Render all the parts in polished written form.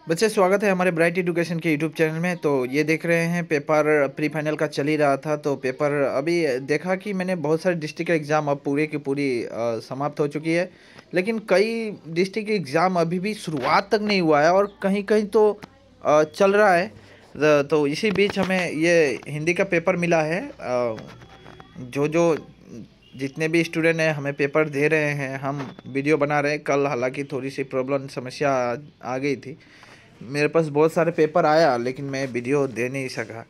बच्चे स्वागत है हमारे ब्राइट एजुकेशन के यूट्यूब चैनल में। तो ये देख रहे हैं पेपर प्री फाइनल का चल ही रहा था। तो पेपर अभी देखा कि मैंने बहुत सारे डिस्ट्रिक्ट एग्ज़ाम अब पूरे की पूरी समाप्त हो चुकी है। लेकिन कई डिस्ट्रिक्ट एग्ज़ाम अभी भी शुरुआत तक नहीं हुआ है और कहीं कहीं तो चल रहा है। तो इसी बीच हमें ये हिंदी का पेपर मिला है। जो जो जितने भी स्टूडेंट हैं हमें पेपर दे रहे हैं, हम वीडियो बना रहे हैं। कल हालांकि थोड़ी सी प्रॉब्लम समस्या आ गई थी। मेरे पास बहुत सारे पेपर आया लेकिन मैं वीडियो दे नहीं सका।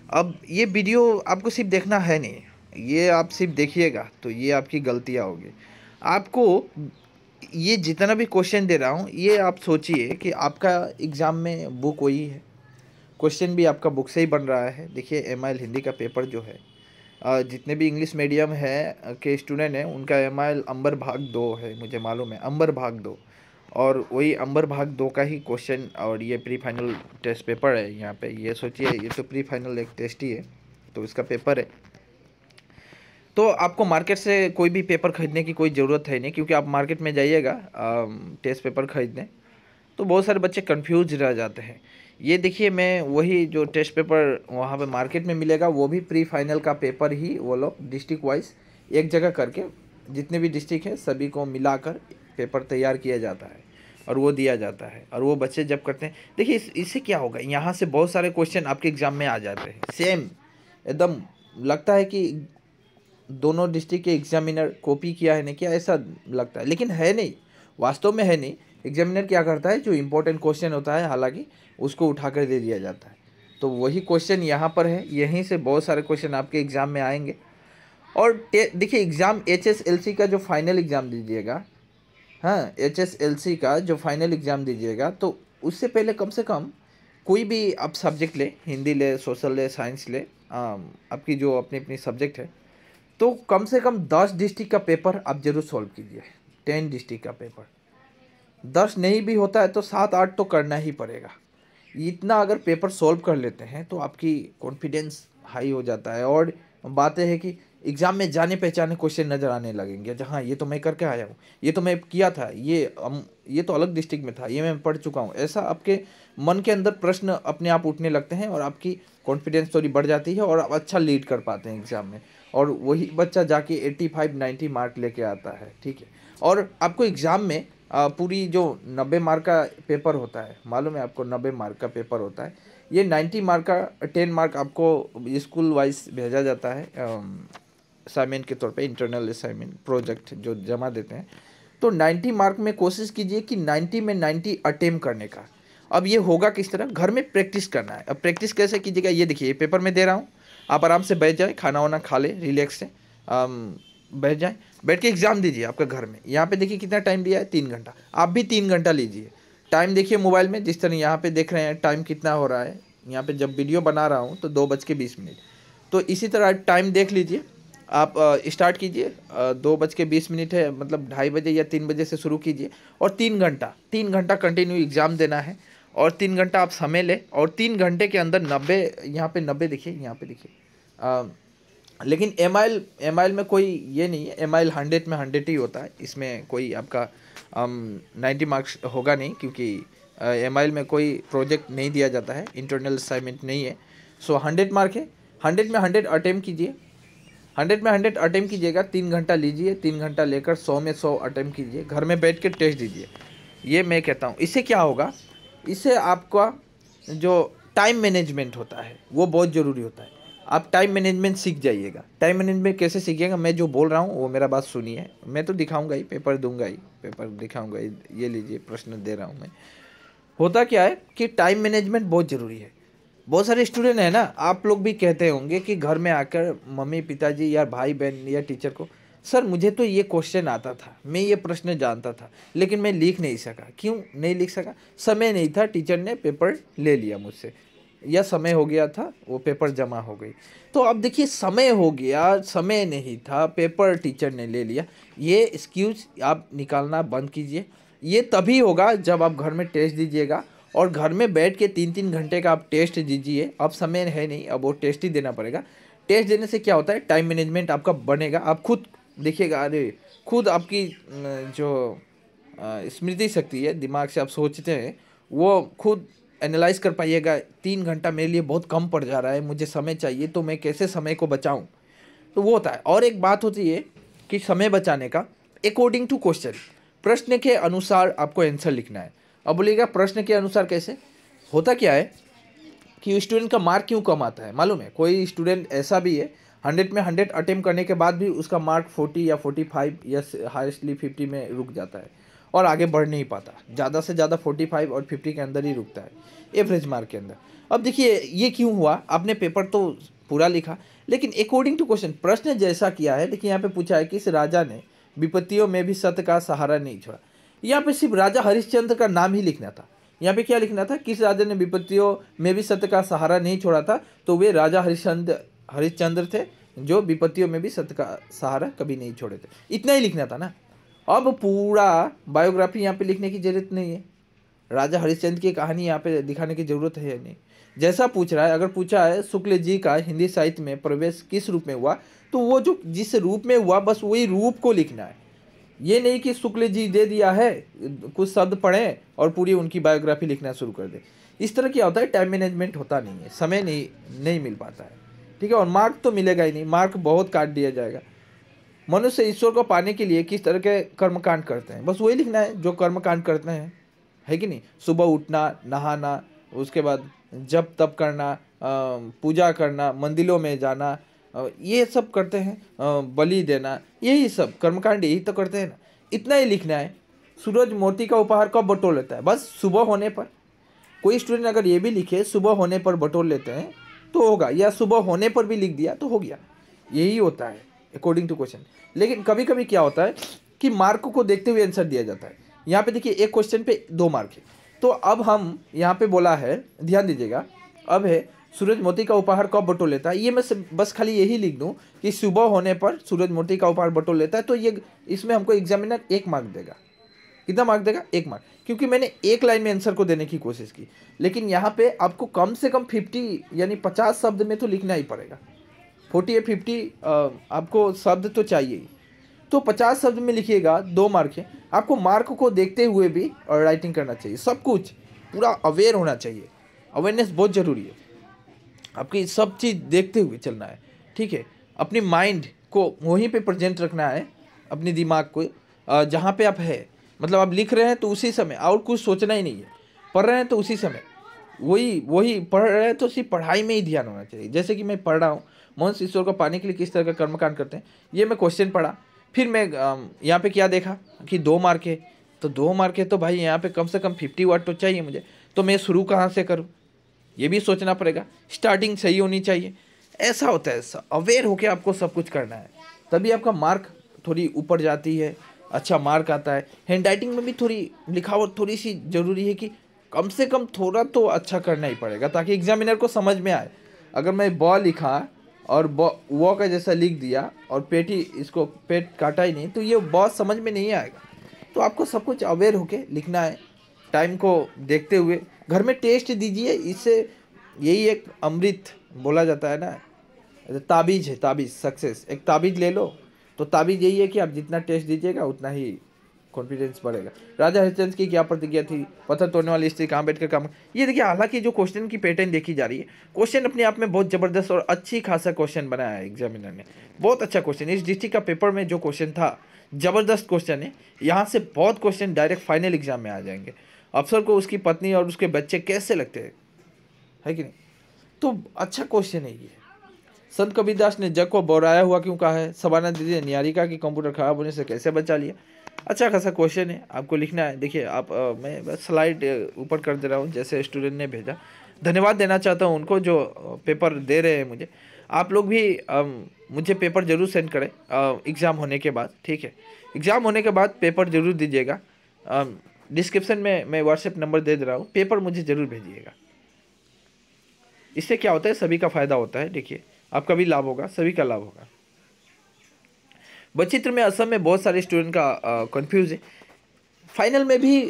अब ये वीडियो आपको सिर्फ देखना है नहीं, ये आप सिर्फ देखिएगा तो ये आपकी गलतियाँ होगी। आपको ये जितना भी क्वेश्चन दे रहा हूँ ये आप सोचिए कि आपका एग्ज़ाम में बुक वही है, क्वेश्चन भी आपका बुक से ही बन रहा है। देखिए एम.आइ.एल हिंदी का पेपर जो है, जितने भी इंग्लिश मीडियम है के स्टूडेंट हैं उनका एम.आइ.एल अंबर भाग 2 है, मुझे मालूम है अंबर भाग 2। और वही अंबर भाग 2 का ही क्वेश्चन और ये प्री फाइनल टेस्ट पेपर है। यहाँ पे ये सोचिए, ये तो प्री फाइनल एक टेस्ट ही है, तो इसका पेपर है। तो आपको मार्केट से कोई भी पेपर ख़रीदने की कोई ज़रूरत है नहीं, क्योंकि आप मार्केट में जाइएगा टेस्ट पेपर ख़रीदने तो बहुत सारे बच्चे कंफ्यूज रह जाते हैं। ये देखिए, मैं वही जो टेस्ट पेपर वहाँ पे मार्केट में मिलेगा वो भी प्री फाइनल का पेपर ही वो लोग डिस्ट्रिक्ट वाइज एक जगह करके, जितने भी डिस्ट्रिक्ट है सभी को मिलाकर पेपर तैयार किया जाता है और वो दिया जाता है। और वो बच्चे जब करते हैं, देखिए इससे क्या होगा, यहाँ से बहुत सारे क्वेश्चन आपके एग्ज़ाम में आ जाते हैं सेम एकदम। लगता है कि दोनों डिस्ट्रिक्ट के एग्जामिनर कॉपी किया है नहीं किया, ऐसा लगता है, लेकिन है नहीं, वास्तव में है नहीं। एग्जामिनर क्या करता है, जो इम्पोर्टेंट क्वेश्चन होता है हालांकि उसको उठाकर दे दिया जाता है। तो वही क्वेश्चन यहाँ पर है, यहीं से बहुत सारे क्वेश्चन आपके एग्ज़ाम में आएंगे। और देखिए एग्ज़ाम HSLC का जो फाइनल एग्ज़ाम दीजिएगा, हाँ HSLC का जो फाइनल एग्ज़ाम दीजिएगा, तो उससे पहले कम से कम कोई भी आप सब्जेक्ट ले, हिंदी ले, सोशल ले, साइंस ले, आपकी जो अपनी अपनी सब्जेक्ट है, तो कम से कम 10 डिस्ट्रिक्ट का पेपर आप जरूर सॉल्व कीजिए। 10 डिस्ट्रिक्ट का पेपर, 10 नहीं भी होता है तो 7-8 तो करना ही पड़ेगा। इतना अगर पेपर सॉल्व कर लेते हैं तो आपकी कॉन्फिडेंस हाई हो जाता है। और बात यह है कि एग्ज़ाम में जाने पहचाने क्वेश्चन नज़र आने लगेंगे, जहाँ ये तो मैं करके आया हूँ, ये तो मैं किया था, ये तो अलग डिस्ट्रिक्ट में था, ये मैं पढ़ चुका हूँ। ऐसा आपके मन के अंदर प्रश्न अपने आप उठने लगते हैं और आपकी कॉन्फिडेंस थोड़ी बढ़ जाती है और आप अच्छा लीड कर पाते हैं एग्ज़ाम में। और वही बच्चा जाके 85-90 मार्क लेके आता है, ठीक है। और आपको एग्ज़ाम में पूरी जो 90 मार्क का पेपर होता है, मालूम है आपको 90 मार्क का पेपर होता है, ये 90 मार्क का 10 मार्क आपको स्कूल वाइज भेजा जाता है असाइनमेंट के तौर पे, इंटरनल असाइनमेंट प्रोजेक्ट जो जमा देते हैं। तो 90 मार्क में कोशिश कीजिए कि 90 में 90 अटेम्प्ट करने का। अब ये होगा किस तरह, घर में प्रैक्टिस करना है। अब प्रैक्टिस कैसे कीजिएगा, ये देखिए, ये पेपर में दे रहा हूँ, आप आराम से बैठ जाए, खाना वाना खा ले रिलैक्स से, बैठ जाए, बैठ के एग्ज़ाम दीजिए आपका घर में। यहाँ पे देखिए कितना टाइम दिया है, 3 घंटा। आप भी 3 घंटा लीजिए। टाइम देखिए मोबाइल में, जिस तरह यहाँ पे देख रहे हैं टाइम कितना हो रहा है। यहाँ पे जब वीडियो बना रहा हूँ तो 2:20। तो इसी तरह टाइम देख लीजिए। आप स्टार्ट कीजिए, 2:20 है, मतलब 2:30 या 3 बजे से शुरू कीजिए। और 3 घंटा कंटिन्यू एग्ज़ाम देना है। और 3 घंटा आप समय लें और 3 घंटे के अंदर 90, यहाँ पे 90 देखिए, यहाँ पे देखिए। लेकिन एम.आइ.एल में कोई ये नहीं है, एम.आइ.एल 100 में 100 ही होता है, इसमें कोई आपका 90 मार्क्स होगा नहीं, क्योंकि एम.आइ.एल में कोई प्रोजेक्ट नहीं दिया जाता है, इंटरनल असाइनमेंट नहीं है। सो 100 मार्क है, 100 में 100 अटेम्प्ट कीजिए। 100 में 100 अटेम्प्ट कीजिएगा, 3 घंटा लीजिए, 3 घंटा लेकर 100 में 100 अटेम्प्ट कीजिए, घर में बैठ के टेस्ट दीजिए। ये मैं कहता हूँ, इससे क्या होगा, इससे आपका जो टाइम मैनेजमेंट होता है वो बहुत ज़रूरी होता है। आप टाइम मैनेजमेंट सीख जाइएगा। टाइम मैनेजमेंट कैसे सीखिएगा, मैं जो बोल रहा हूँ वो मेरा बात सुनिए। मैं तो दिखाऊंगा ही, पेपर दूंगा ही, पेपर दिखाऊंगा ही। ये लीजिए, प्रश्न दे रहा हूँ मैं। होता क्या है कि टाइम मैनेजमेंट बहुत ज़रूरी है। बहुत सारे स्टूडेंट हैं ना, आप लोग भी कहते होंगे कि घर में आकर मम्मी पिताजी या भाई बहन या टीचर को, सर मुझे तो ये क्वेश्चन आता था, मैं ये प्रश्न जानता था, लेकिन मैं लिख नहीं सका। क्यों नहीं लिख सका? समय नहीं था, टीचर ने पेपर ले लिया मुझसे, या समय हो गया था, वो पेपर जमा हो गई। तो अब देखिए, समय हो गया, समय नहीं था, पेपर टीचर ने ले लिया, ये एक्सक्यूज आप निकालना बंद कीजिए। ये तभी होगा जब आप घर में टेस्ट दीजिएगा। और घर में बैठ के 3-3 घंटे का आप टेस्ट दीजिए। अब समय है नहीं, अब वो टेस्ट ही देना पड़ेगा। टेस्ट देने से क्या होता है, टाइम मैनेजमेंट आपका बनेगा। आप खुद देखिएगा, अरे खुद आपकी जो स्मृति शक्ति है, दिमाग से आप सोचते हैं, वो खुद एनालाइज कर पाइएगा, 3 घंटा मेरे लिए बहुत कम पड़ जा रहा है, मुझे समय चाहिए, तो मैं कैसे समय को बचाऊं। तो वो होता है। और एक बात होती है कि समय बचाने का, अकॉर्डिंग टू क्वेश्चन, प्रश्न के अनुसार आपको आंसर लिखना है। अब बोलिएगा प्रश्न के अनुसार कैसे? होता क्या है कि स्टूडेंट का मार्क क्यों कम आता है मालूम है? कोई स्टूडेंट ऐसा भी है 100 में 100 अटेम्प्ट करने के बाद भी उसका मार्क 40 या 45 या हाईएस्टली 50 में रुक जाता है और आगे बढ़ नहीं पाता। ज़्यादा से ज़्यादा 45 और 50 के अंदर ही रुकता है, एवरेज मार्क के अंदर। अब देखिए ये क्यों हुआ? आपने पेपर तो पूरा लिखा, लेकिन अकॉर्डिंग टू क्वेश्चन प्रश्न जैसा किया है। देखिए यहाँ पे पूछा है कि इस राजा ने विपत्तियों में भी सत्य का सहारा नहीं छोड़ा। यहाँ पे सिर्फ राजा हरिश्चंद्र का नाम ही लिखना था। यहाँ पे क्या लिखना था? किस राजा ने विपत्तियों में भी सत्य का सहारा नहीं छोड़ा था? तो वे राजा हरिश्चंद्र थे, जो विपत्तियों में भी सत्य का सहारा कभी नहीं छोड़े थे। इतना ही लिखना था ना। अब पूरा बायोग्राफी यहाँ पे लिखने की जरूरत नहीं है, राजा हरिश्चंद्र की कहानी यहाँ पे दिखाने की जरूरत है नहीं। जैसा पूछ रहा है, अगर पूछा है शुक्ल जी का हिंदी साहित्य में प्रवेश किस रूप में हुआ, तो वो जो जिस रूप में हुआ बस वही रूप को लिखना है। ये नहीं कि शुक्ल जी दे दिया है, कुछ शब्द पढ़ें और पूरी उनकी बायोग्राफी लिखना शुरू कर दे। इस तरह क्या होता है, टाइम मैनेजमेंट होता नहीं है, समय नहीं मिल पाता है, ठीक है। और मार्क तो मिलेगा ही नहीं, मार्क बहुत काट दिया जाएगा। मनुष्य ईश्वर को पाने के लिए किस तरह के कर्मकांड करते हैं, बस वही लिखना है जो कर्मकांड करते हैं, है कि नहीं? सुबह उठना, नहाना, उसके बाद जप तप करना, पूजा करना, मंदिरों में जाना, ये सब करते हैं, बलि देना, यही सब कर्मकांड यही तो करते हैं ना। इतना ही लिखना है। सूरज मोती का उपहार कब बटोर लेता है? बस सुबह होने पर। कोई स्टूडेंट अगर ये भी लिखे सुबह होने पर बटोर लेते हैं तो होगा, या सुबह होने पर भी लिख दिया तो हो गया। यही होता है अकॉर्डिंग टू क्वेश्चन। लेकिन कभी कभी क्या होता है कि मार्क को देखते हुए आंसर दिया जाता है। यहाँ पे देखिए एक क्वेश्चन पे 2 मार्क है, तो अब हम यहाँ पे बोला है, ध्यान दीजिएगा, अब है सूरज मोती का उपहार कब बटोर लेता है। ये मैं बस खाली यही लिख दूँ कि सुबह होने पर सूरज मोती का उपहार बटोर लेता है, तो ये इसमें हमको एग्जामिनर 1 मार्क देगा। कितना मार्क देगा? 1 मार्क, क्योंकि मैंने एक लाइन में आंसर को देने की कोशिश की। लेकिन यहाँ पे आपको कम से कम 50 यानी 50 शब्द में तो लिखना ही पड़ेगा। 40 या 50 आपको शब्द तो चाहिए ही, तो 50 शब्द में लिखिएगा, 2 मार्क है। आपको मार्क को देखते हुए भी और राइटिंग करना चाहिए, सब कुछ पूरा अवेयर होना चाहिए। अवेयरनेस बहुत ज़रूरी है, आपकी सब चीज़ देखते हुए चलना है, ठीक है। अपनी माइंड को वहीं पे प्रेजेंट रखना है, अपने दिमाग को जहाँ पे आप है, मतलब आप लिख रहे हैं तो उसी समय, और कुछ सोचना ही नहीं है। पढ़ रहे हैं तो उसी समय वही पढ़ रहे हैं, तो सिर्फ पढ़ाई में ही ध्यान होना चाहिए। जैसे कि मैं पढ़ रहा हूँ, मनुष्य ईश्वर को पाने के लिए किस तरह का कर्मकांड करते हैं, ये मैं क्वेश्चन पढ़ा, फिर मैं यहाँ पे क्या देखा कि 2 मार्क है, तो 2 मार्क है तो भाई यहाँ पे कम से कम 50 वर्ड तो चाहिए मुझे, तो मैं शुरू कहाँ से करूँ, ये भी सोचना पड़ेगा। स्टार्टिंग सही होनी चाहिए। ऐसा होता है, अवेयर होकर आपको सब कुछ करना है, तभी आपका मार्क थोड़ी ऊपर जाती है, अच्छा मार्क आता है। हैंड राइटिंग में भी थोड़ी लिखावट थोड़ी सी ज़रूरी है कि कम से कम थोड़ा तो अच्छा करना ही पड़ेगा, ताकि एग्जामिनर को समझ में आए। अगर मैं ब लिखा और वो का जैसा लिख दिया और इसको पेट काटा ही नहीं, तो ये बहुत समझ में नहीं आएगा। तो आपको सब कुछ अवेयर होके लिखना है, टाइम को देखते हुए। घर में टेस्ट दीजिए, इससे यही एक अमृत बोला जाता है ना, ताबीज़ है, ताबीज़ सक्सेस। एक ताबीज़ ले लो, तो ताबीज़ यही है कि आप जितना टेस्ट दीजिएगा उतना ही कॉन्फिडेंस बढ़ेगा। राजा हरिश्चंद्र की क्या प्रतिज्ञा थी? पत्थर तोड़ने वाली स्त्री कहाँ बैठकर काम। ये देखिए, हालांकि जो क्वेश्चन की पैटर्न देखी जा रही है, क्वेश्चन अपने आप में बहुत ज़बरदस्त और अच्छी खासा क्वेश्चन बनाया है एग्जामिनर ने, बहुत अच्छा क्वेश्चन। इस डिस्ट्रिक्ट का पेपर में जो क्वेश्चन था, ज़बरदस्त क्वेश्चन है। यहाँ से बहुत क्वेश्चन डायरेक्ट फाइनल एग्जाम में आ जाएंगे। अफसर को उसकी पत्नी और उसके बच्चे कैसे लगते हैं, है कि नहीं? तो अच्छा क्वेश्चन है ये। संत कबीरदास ने जग को बौराया हुआ क्यों कहा है? सबाना दीदी ने निहारिका की कंप्यूटर खराब होने से कैसे बचा लिया? अच्छा खासा क्वेश्चन है, आपको लिखना है। देखिए आप मैं बस स्लाइड ऊपर कर दे रहा हूँ जैसे स्टूडेंट ने भेजा। धन्यवाद देना चाहता हूँ उनको जो पेपर दे रहे हैं मुझे। आप लोग भी मुझे पेपर ज़रूर सेंड करें एग्ज़ाम होने के बाद, ठीक है। एग्ज़ाम होने के बाद पेपर ज़रूर दीजिएगा। डिस्क्रिप्शन में मैं व्हाट्सएप नंबर दे रहा हूँ, पेपर मुझे ज़रूर भेजिएगा। इससे क्या होता है, सभी का फ़ायदा होता है। देखिए आपका भी लाभ होगा, सभी का लाभ होगा। बचित्र में असम में बहुत सारे स्टूडेंट का कंफ्यूज है। फाइनल में भी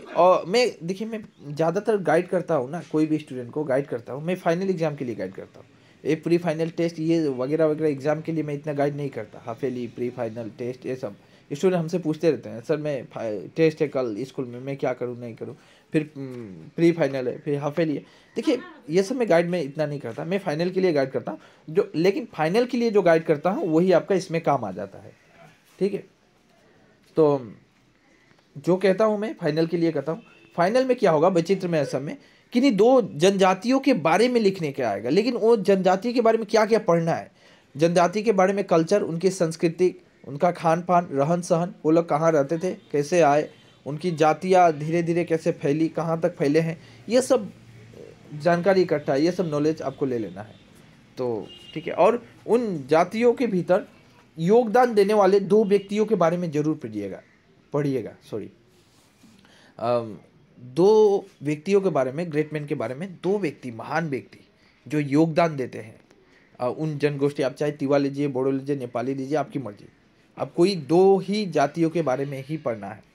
मैं देखिए, मैं ज़्यादातर गाइड करता हूँ ना, कोई भी स्टूडेंट को गाइड करता हूँ मैं फाइनल एग्ज़ाम के लिए गाइड करता हूँ। ये प्री फाइनल टेस्ट ये वगैरह वगैरह एग्ज़ाम के लिए मैं इतना गाइड नहीं करता। हाफेली, प्री फाइनल टेस्ट, ये सब स्टूडेंट हमसे पूछते रहते हैं, सर मैं टेस्ट है कल स्कूल में, मैं क्या करूँ नहीं करूँ। फिर प्री फाइनल है, फिर हाफ ईयरली है। देखिए ये सब मैं गाइड में इतना नहीं करता, मैं फाइनल के लिए गाइड करता हूँ जो, लेकिन फाइनल के लिए जो गाइड करता हूँ वही आपका इसमें काम आ जाता है, ठीक है। तो जो कहता हूँ मैं फाइनल के लिए कहता हूँ। फाइनल में क्या होगा वैचित्र में असम में, किन्हीं दो जनजातियों के बारे में लिखने के आएगा, लेकिन वो जनजाति के बारे में क्या क्या पढ़ना है, जनजाति के बारे में कल्चर, उनकी संस्कृति, उनका खान पान, रहन सहन, वो लोग कहाँ रहते थे, कैसे आए, उनकी जातियाँ धीरे धीरे कैसे फैली, कहाँ तक फैले हैं, ये सब जानकारी इकट्ठा है, ये सब नॉलेज आपको ले लेना है। तो ठीक है, और उन जातियों के भीतर योगदान देने वाले दो व्यक्तियों के बारे में जरूर पढ़िएगा सॉरी, दो व्यक्तियों के बारे में, ग्रेट मैन के बारे में, दो व्यक्ति, महान व्यक्ति जो योगदान देते हैं उन जनगोष्ठी, आप चाहे तिवा लीजिए, बोडो लीजिए, नेपाली लीजिए, आपकी मर्जी, आप कोई दो ही जातियों के बारे में ही पढ़ना है।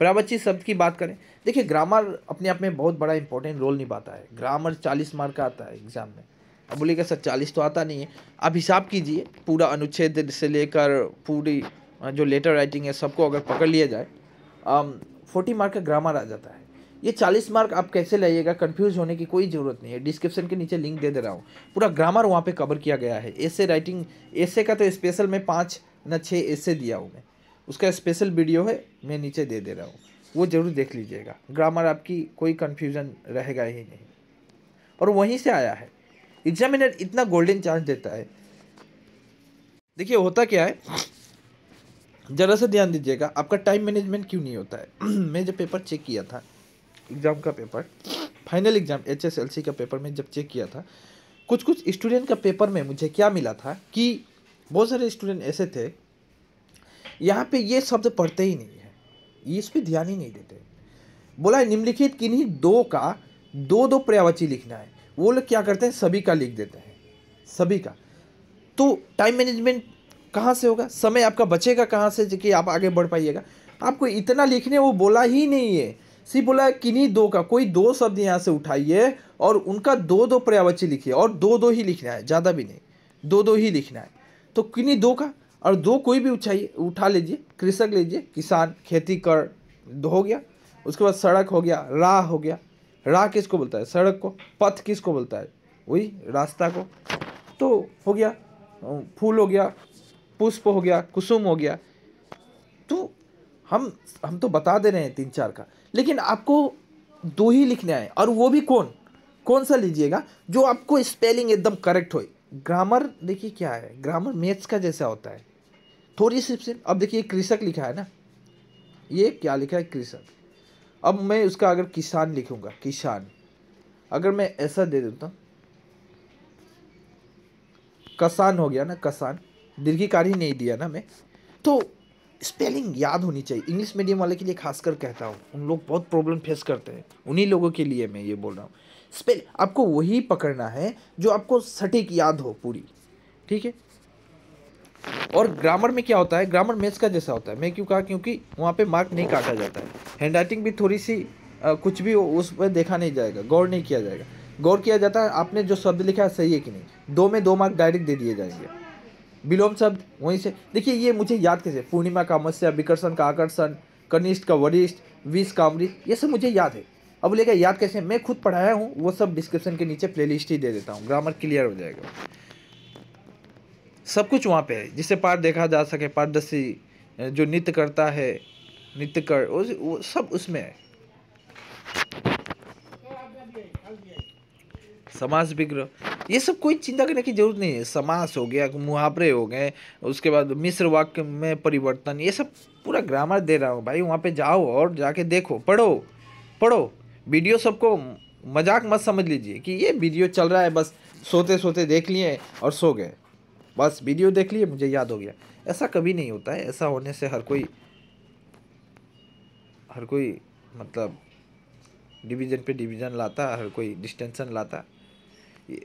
पर्यायवाची शब्द की बात करें, देखिए ग्रामर अपने आप में बहुत बड़ा इंपॉर्टेंट रोल निभाता है। ग्रामर 40 मार्क का आता है एग्जाम में। अब बोलिएगा सर 40 तो आता नहीं है, आप हिसाब कीजिए पूरा अनुच्छेद से लेकर पूरी जो लेटर राइटिंग है सबको अगर पकड़ लिया जाए 40 मार्क का ग्रामर आ जाता है। ये 40 मार्क आप कैसे लाइएगा, कंफ्यूज होने की कोई ज़रूरत नहीं है। डिस्क्रिप्शन के नीचे लिंक दे रहा हूँ, पूरा ग्रामर वहाँ पे कवर किया गया है। एसे राइटिंग, एसे का तो स्पेशल में 5 न 6 एसे दिया हूँ मैं, उसका स्पेशल वीडियो है, मैं नीचे दे रहा हूँ, वो ज़रूर देख लीजिएगा। ग्रामर आपकी कोई कन्फ्यूज़न रहेगा ही नहीं, और वहीं से आया है। एग्जामिनर इतना गोल्डन चांस देता है। देखिए होता क्या है, ज़रा सा ध्यान दीजिएगा, आपका टाइम मैनेजमेंट क्यों नहीं होता है। मैं जब पेपर चेक किया था, एग्ज़ाम का पेपर, फाइनल एग्ज़ाम HSLC का पेपर में जब चेक किया था, कुछ स्टूडेंट का पेपर में मुझे क्या मिला था कि बहुत सारे स्टूडेंट ऐसे थे, यहाँ पे ये शब्द पढ़ते ही नहीं है, ये इस पर ध्यान ही नहीं देते। बोला है निम्नलिखित किन्हीं दो का दो पर्यायवाची लिखना है, वो लोग क्या करते हैं, सभी का लिख देते हैं, सभी का। तो टाइम मैनेजमेंट कहाँ से होगा, समय आपका बचेगा कहाँ से कि आप आगे बढ़ पाइएगा। आपको इतना लिखने वो बोला ही नहीं है, सिर्फ बोला है किन्हीं दो का, कोई दो शब्द यहाँ से उठाइए और उनका दो पर्यायवाची लिखिए, और दो ही लिखना है, ज़्यादा भी नहीं, दो ही लिखना है। तो किन्हीं दो का, और दो कोई भी उठा लीजिए, कृषक लीजिए, किसान, खेती कर, हो गया। उसके बाद सड़क हो गया, राह हो गया, राह किसको बोलता है, सड़क को। पथ किसको बोलता है, वही रास्ता को। तो हो गया, फूल हो गया, पुष्प हो गया, कुसुम हो गया। तो हम तो बता दे रहे हैं 3-4 का, लेकिन आपको दो ही लिखना है, और वो भी कौन सा लीजिएगा जो आपको स्पेलिंग एकदम करेक्ट हो। ग्रामर देखिए क्या है, ग्रामर मैथ्स का जैसा होता है, थोड़ी सी। अब देखिए कृषक लिखा है ना, ये क्या लिखा है, कृषक। अब मैं उसका अगर किसान लिखूंगा, किसान, अगर मैं ऐसा दे देता हूँ, कसान हो गया ना, कसान, दीर्घिकारी नहीं दिया ना मैं। तो स्पेलिंग याद होनी चाहिए। इंग्लिश मीडियम वाले के लिए खासकर कहता हूँ, उन लोग बहुत प्रॉब्लम फेस करते हैं, उन्हीं लोगों के लिए मैं ये बोल रहा हूँ। स्पेल आपको वही पकड़ना है जो आपको सटीक याद हो पूरी, ठीक है। और ग्रामर में क्या होता है, ग्रामर मैथ्स का जैसा होता है। मैं क्यों कहा, क्योंकि वहाँ पे मार्क नहीं काटा जाता है। हैंड राइटिंग भी थोड़ी सी कुछ भी उस पर देखा नहीं जाएगा, गौर नहीं किया जाएगा। गौर किया जाता है आपने जो शब्द लिखा है सही है कि नहीं। 2 में 2 मार्क डायरेक्ट दे दिए जाएंगे। विलोम शब्द वहीं से देखिए, ये मुझे याद कैसे, पूर्णिमा का अमावस्या, विकर्षण का आकर्षण, कनिष्ठ का वरिष्ठ, विष का अमृत, ये सब मुझे याद है। अब बोलेगा याद कैसे, मैं खुद पढ़ाया हूँ, वो सब डिस्क्रिप्शन के नीचे प्लेलिस्ट ही दे देता हूँ, ग्रामर क्लियर हो जाएगा। सब कुछ वहाँ पे है, जिससे पाठ देखा जा सके, पारदर्शी जो नृत्य करता है, नृत्य कर, वो सब उसमें है। समास विग्रह, ये सब कोई चिंता करने की जरूरत नहीं है। समास हो गया, मुहावरे हो गए, उसके बाद मिश्र वाक्य में परिवर्तन, ये सब पूरा ग्रामर दे रहा हूँ भाई। वहाँ पे जाओ और जाके देखो, पढ़ो। वीडियो सबको मजाक मत समझ लीजिए कि ये वीडियो चल रहा है, बस सोते सोते देख लिए और सो गए, बस वीडियो देख लिए मुझे याद हो गया। ऐसा कभी नहीं होता है। ऐसा होने से हर कोई मतलब डिवीज़न पे डिवीज़न लाता, हर कोई डिस्टेंशन लाता।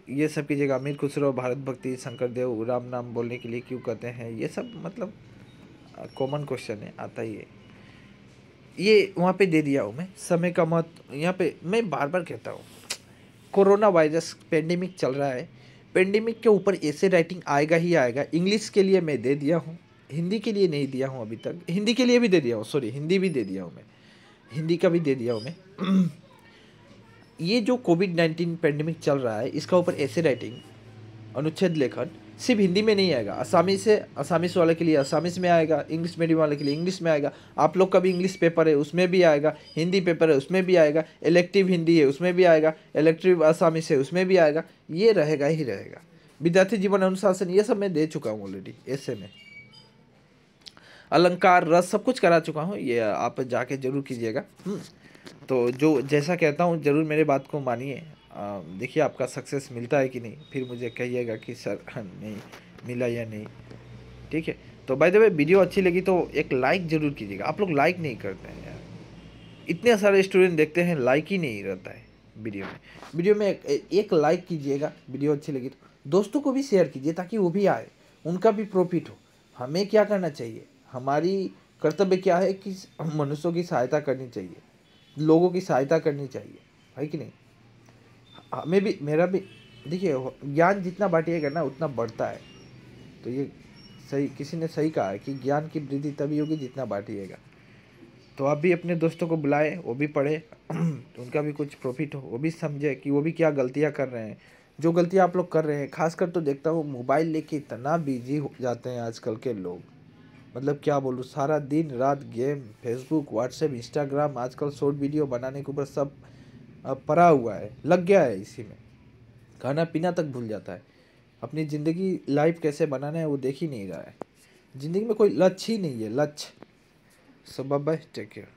ये सब की जगह अमीर खुसरो, भारत भक्ति, शंकरदेव राम नाम बोलने के लिए क्यों कहते हैं, ये सब मतलब कॉमन क्वेश्चन है, आता ही है। ये वहाँ पे दे दिया हूँ मैं। समय का महत्व यहाँ पे मैं बार बार कहता हूँ, कोरोना वायरस पेंडेमिक चल रहा है, पेंडेमिक के ऊपर ऐसे राइटिंग आएगा ही आएगा। इंग्लिश के लिए मैं दे दिया हूँ, हिंदी के लिए नहीं दिया हूँ अभी तक। हिंदी के लिए भी दे दिया हूँ, सॉरी, हिंदी भी दे दिया हूँ मैं, हिंदी का भी दे दिया हूँ मैं। ये जो कोविड-19 पैंडेमिक चल रहा है, इसका ऊपर ऐसे राइटिंग, अनुच्छेद लेखन सिर्फ हिंदी में नहीं आएगा, असामी से असामीस वाले के लिए असामीस में आएगा, इंग्लिश मीडियम वाले के लिए इंग्लिश में आएगा, आप लोग का भी इंग्लिश पेपर है उसमें भी आएगा, हिंदी पेपर है उसमें भी आएगा, इलेक्टिव हिंदी है उसमें भी आएगा, इलेक्टिव असामीस है उसमें भी आएगा, ये रहेगा ही रहेगा। विद्यार्थी जीवन अनुशासन ये सब मैं दे चुका हूँ ऑलरेडी, ऐसे में अलंकार रस सब कुछ करा चुका हूँ, ये आप जाके जरूर कीजिएगा। तो जो जैसा कहता हूँ ज़रूर मेरे बात को मानिए। देखिए आपका सक्सेस मिलता है कि नहीं, फिर मुझे कहिएगा कि सर नहीं मिला या नहीं, ठीक है। तो बाय द वे वीडियो अच्छी लगी तो एक लाइक ज़रूर कीजिएगा, आप लोग लाइक नहीं करते हैं यार, इतने सारे स्टूडेंट देखते हैं लाइक ही नहीं रहता है वीडियो में एक लाइक कीजिएगा, वीडियो अच्छी लगी तो दोस्तों को भी शेयर कीजिए ताकि वो भी आए, उनका भी प्रॉफिट हो। हमें क्या करना चाहिए, हमारी कर्तव्य क्या है कि मनुष्यों की सहायता करनी चाहिए, लोगों की सहायता करनी चाहिए, है कि नहीं। हमें भी, मेरा भी, देखिए ज्ञान जितना बांटिएगा ना उतना बढ़ता है। तो ये सही, किसी ने सही कहा है कि ज्ञान की वृद्धि तभी होगी जितना बांटिएगा। तो आप भी अपने दोस्तों को बुलाएं, वो भी पढ़े तो उनका भी कुछ प्रॉफिट हो, वो भी समझे कि वो भी क्या गलतियां कर रहे हैं, जो गलतियां आप लोग कर रहे हैं। खासकर तो देखता हूँ मोबाइल लेके इतना बिजी हो जाते हैं आजकल के लोग, मतलब क्या बोलूँ, सारा दिन रात गेम, फेसबुक, व्हाट्सएप, इंस्टाग्राम, आजकल शॉर्ट वीडियो बनाने के ऊपर सब पड़ा हुआ है, लग गया है इसी में, खाना पीना तक भूल जाता है। अपनी ज़िंदगी लाइफ कैसे बनाना है वो देख ही नहीं रहा है, ज़िंदगी में कोई लक्ष्य ही नहीं है, लक्ष्य। सो बाय बाय, टेक केयर।